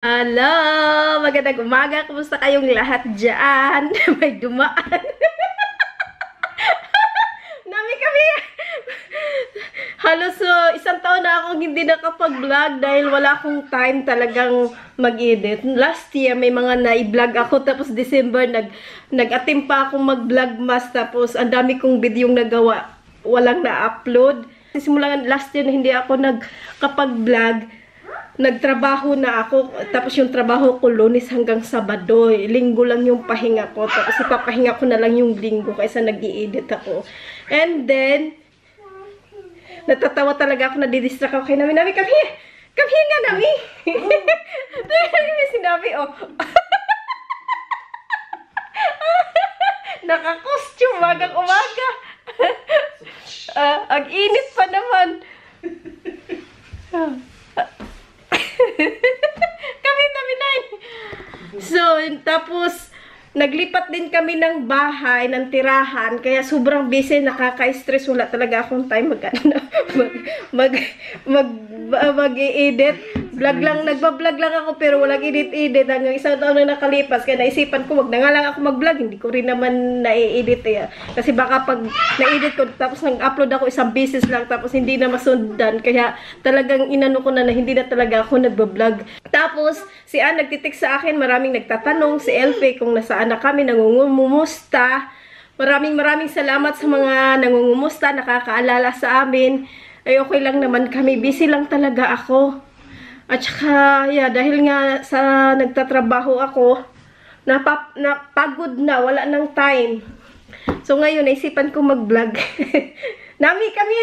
Hello! Magandang umaga. Kumusta kayong lahat dyan? May dumaan. Nami kami. Halos isang taon na akong hindi nakapag-vlog dahil wala akong time talagang mag-edit. Last year may mga na-vlog ako tapos December nag-attempt pa akong mag-vlogmas tapos ang dami kong videong nagawa. Walang na-upload. Simula last year na hindi ako nagkapag-vlog. Nagtrabaho na ako, tapos yung trabaho ko Lunes hanggang Sabado, linggo lang yung pahinga ko, tapos ipapahinga ko na lang yung linggo kaysa nag-i-edit ako. And then, natatawa talaga ako, nadidistract ako kay Nami, kami nga Nami! May sinabi, oh. Naka-costume, magang umaga. Ang init pa naman. Kami namin. So, tapos naglipat din kami ng bahay, ng tirahan, kaya sobrang busy, nakaka-stress, wala talaga akong time mag-i-edit. Nagba-vlog lang ako pero walang edit-edit hanggang isang taon na nakalipas. Kaya naisipan ko, wag na nga lang ako mag-vlog, hindi ko rin naman na-edit kasi baka pag na-edit ko tapos nag-upload ako isang beses lang tapos hindi na masundan. Kaya talagang inano ko na hindi na talaga ako nagba-vlog. Tapos si Ann nagtitik sa akin, maraming nagtatanong, si Elfe kung nasaan na kami, nangungumusta. Maraming salamat sa mga nangungumusta, nakakaalala sa amin. Ay okay lang naman kami, busy lang talaga ako. At saka, dahil nga sa nagtatrabaho ako, napagod na, wala nang time. So ngayon, naisipan ko mag-vlog. Nami kami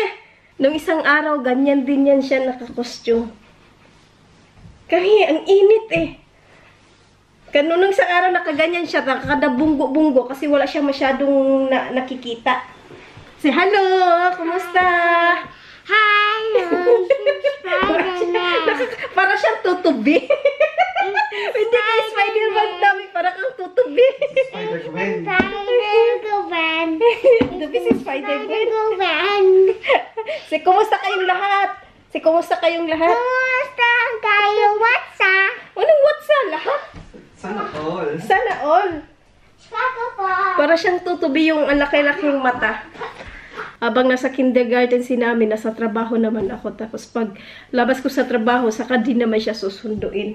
nung isang araw, ganyan din yan siya naka-costume. Kami, ang init Nung isang araw, nakaganyan siya, nakakadabunggo-bunggo kasi wala siya masyadong nakikita. Say hello! Kumusta? Hi! Para siyang tutubi. Hindi kayo Spider-Man dami, para kang tutubi. Spider-Man. Tubi si Spider-Man. Kumusta kayong lahat? Kumusta kayong lahat? Kumusta kayo? What's up? Anong what's up? Lahat? Sana all. Sana all. Para siyang tutubi yung laki-laking mata. Habang nasa kindergarten si Nami, nasa trabaho naman ako. Tapos pag labas ko sa trabaho, saka din naman siya susunduin.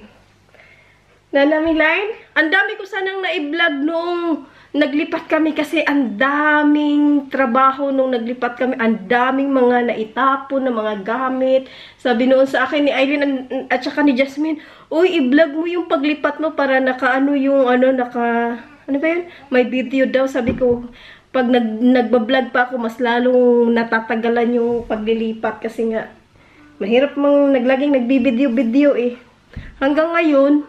Nami Line, ang dami ko sanang na-vlog nung naglipat kami kasi ang daming trabaho nung naglipat kami. Ang daming mga naitapon na mga gamit. Sabi noon sa akin ni Aileen at saka ni Jasmine, uy, i-vlog mo yung paglipat mo para naka-ano yung ano ba yun? May video daw. Sabi ko, pag nagbablog pa ako, mas lalong natatagalan yung paglilipat kasi nga, mahirap naglaging nagbibideo-video Hanggang ngayon,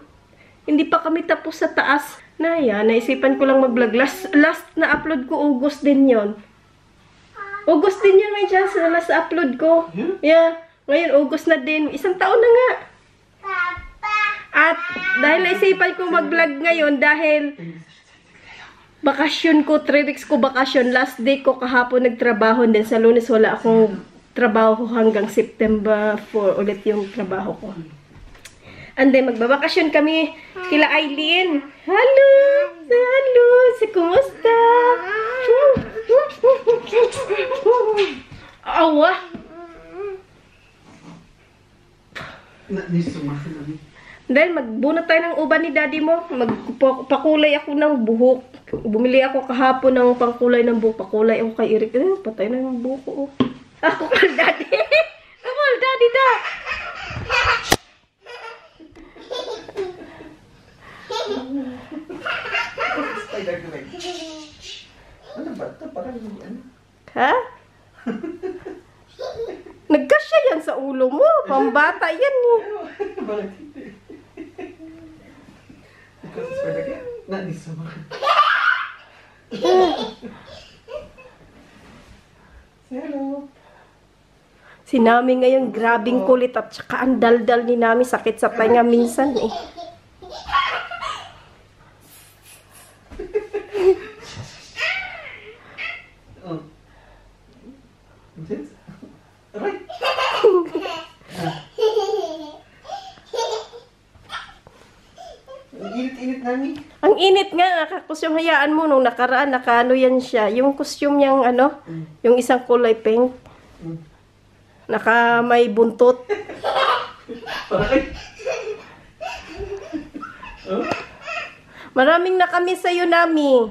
hindi pa kami tapos sa taas. Naisipan ko lang mag-vlog. Last na upload ko, August din yon. August din yun, may chance na last upload ko. Yeah. Ngayon, August na din. Isang taon na nga. At dahil naisipan ko mag-vlog ngayon, dahil bakasyon ko, 3 weeks ko bakasyon. Last day ko kahapon nagtrabaho din. Sa Lunes wala akong trabaho hanggang September 4 ulit yung trabaho ko. And then magbabakasyon kami kila Aileen. Hello! Hello! Kumusta? Awa! Dahil magbunot tayo ng uban ni daddy mo. Magpakulay ako ng buhok. Bumili ako kahapon ng pangkulay ng buhok. Pakulay ako kay Eric. Patay na yung buhok ko. Ako kay daddy. Ako kay daddy da. Spider-Man. Ano ba ito? Parang ano? Ha? Nagkasya yan sa ulo mo. Pambata yan Bakit hindi? Ikaw sa Spider-Man? Nanisama ka. Hello. Si Nami ngayon, grabing kulit at saka ang daldal ni Nami, sakit sa pahinga minsan Ang init-init namin. Ang init nga, nakakustyum. Hayaan mo, nung nakaraan, nakaano yan siya. Yung costume niyang ano, yung isang kulay pink. Naka may buntot. Bakit? Oh? Maraming nakami sa'yo, Nami.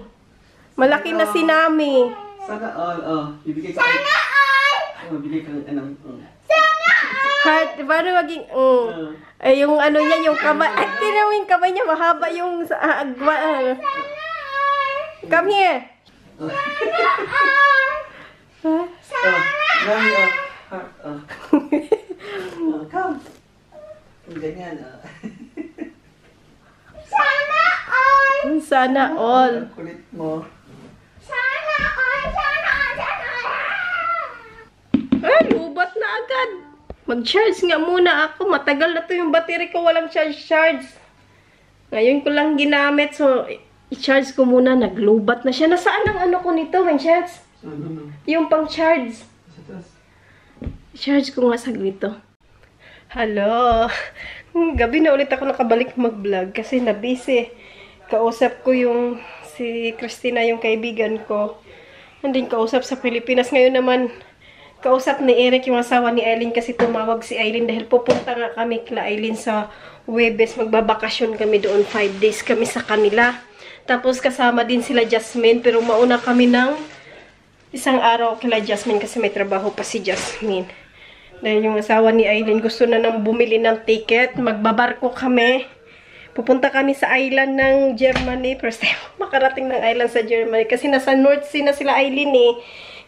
Malaki na si Nami. Sana all. Oh, bibigay ka. Sana all! Oh, bibigay ka ng anong. Heart, paano maging, ay, yung ano niya, yung kamay, ay, tinawin kamay niya, mahaba yung, agwa, come here. Oh, Nami, heart, come. Ganyan, Sana all. Ang kulit mo. Ay, lubat na agad. Mag-charge nga muna ako. Matagal na to yung battery ko. Walang charge. Ngayon ko lang ginamit. So, i-charge ko muna. Naglubat na siya. Nasaan ang ano ko nito, Winchets? Ano? Yung pang-charge. Sa taas. I-charge ko nga saglit to. Hello. Gabi na ulit ako nakabalik mag-vlog. Kasi na-busy. Kausap ko yung si Christina, yung kaibigan ko. Nandun kausap sa Pilipinas. Ngayon naman, kausap ni Eric yung asawa ni Aileen kasi tumawag si Aileen dahil pupunta nga kami kila Aileen sa Huwebes. Magbabakasyon kami doon. 5 days kami sa kanila. Tapos kasama din sila Jasmine pero mauna kami ng isang araw kila Jasmine kasi may trabaho pa si Jasmine. Dahil yung asawa ni Aileen gusto na nang bumili ng ticket. Magbabarko kami. Pupunta kami sa island ng Germany. First time makarating ng island sa Germany kasi nasa North Sea na sila Aileen eh.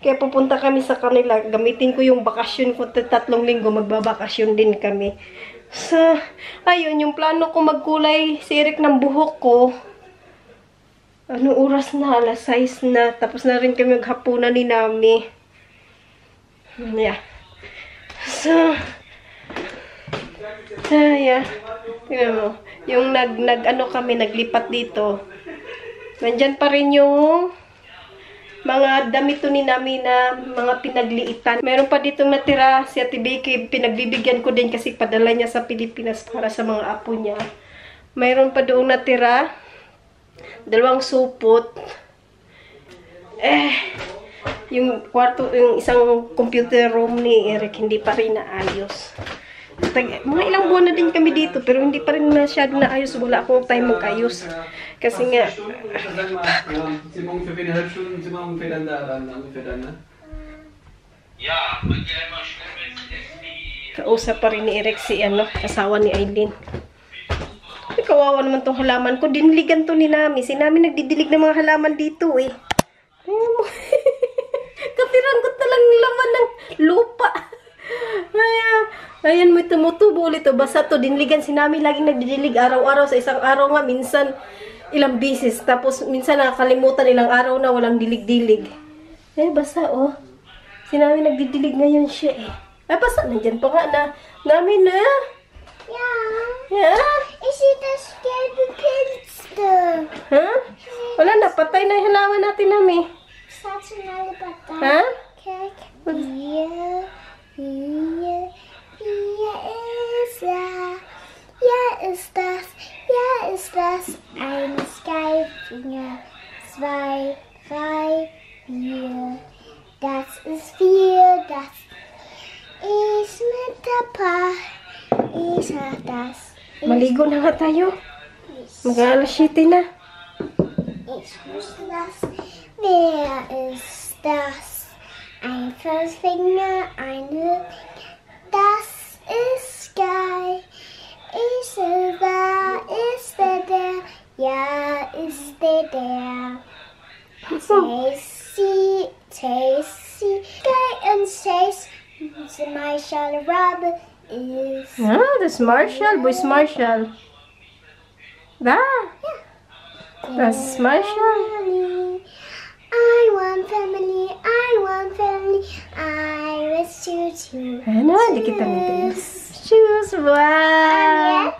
Kaya pupunta kami sa kanila. Gamitin ko yung bakasyon ko. 3 linggo magbabakasyon din kami. So, ayun. Yung plano ko magkulay si Eric ng buhok ko. Anong oras na? Alas 6 na. Tapos na rin kami maghapunan ni Nami. Yeah. So, yeah. Tingnan mo. Yung ano kami, naglipat dito. Nandyan pa rin yung mga damit ni Nami na mga pinagliitan. Meron pa ditong natira si Ate Becky. Pinagbibigyan ko din kasi padala niya sa Pilipinas para sa mga apo niya. Meron pa doong natira. 2 supot. Yung kwarto, yung isang computer room ni Eric, hindi pa rin naayos. Mga ilang buwan na din kami dito, pero hindi pa rin masyado naayos. Wala akong time mag-ayos. Kasi nga, kausap pa rin ni Eric si asawa ni Aileen. Ay, kawawa naman tong halaman ko. Diniligan to ni Nami. Si Nami nagdidilig ng mga halaman dito eh. Ayan mo. Kapiranggot na lang laman ng lupa. Ayan mo, tumutubo ulit. Basta to, diniligan si Nami. Laging nagdidilig araw-araw. Sa isang araw nga, minsan ilang bisis. Tapos minsan nakakalimutan ilang araw na walang dilig-dilig. Basta si Nami nagdidilig ngayon siya eh. Basta nandyan pa nga na. Nami na. Yeah. Is it a scary pinster? Huh? Wala na, patay na yung halaman natin, Nami. That's another button. Huh? Ist das ein Skyfinger? 2, 3, 4. Das ist 4. Das ist mit der Paar. Ich sag das. Maligo na nga tayo. Mag-aalas 7 na. Ich muss das. Wer ist das? Ein Finger, eine. Das ist Sky. Ich selber ist der. Ja, ist der. Tasty, Sky and Chase. Marshall Robert is. Das Marshall. Wo ist Marshall? Da. Das ist Marshall. I want family. I wish you to. Ano, di kita nito. Shoes, wow!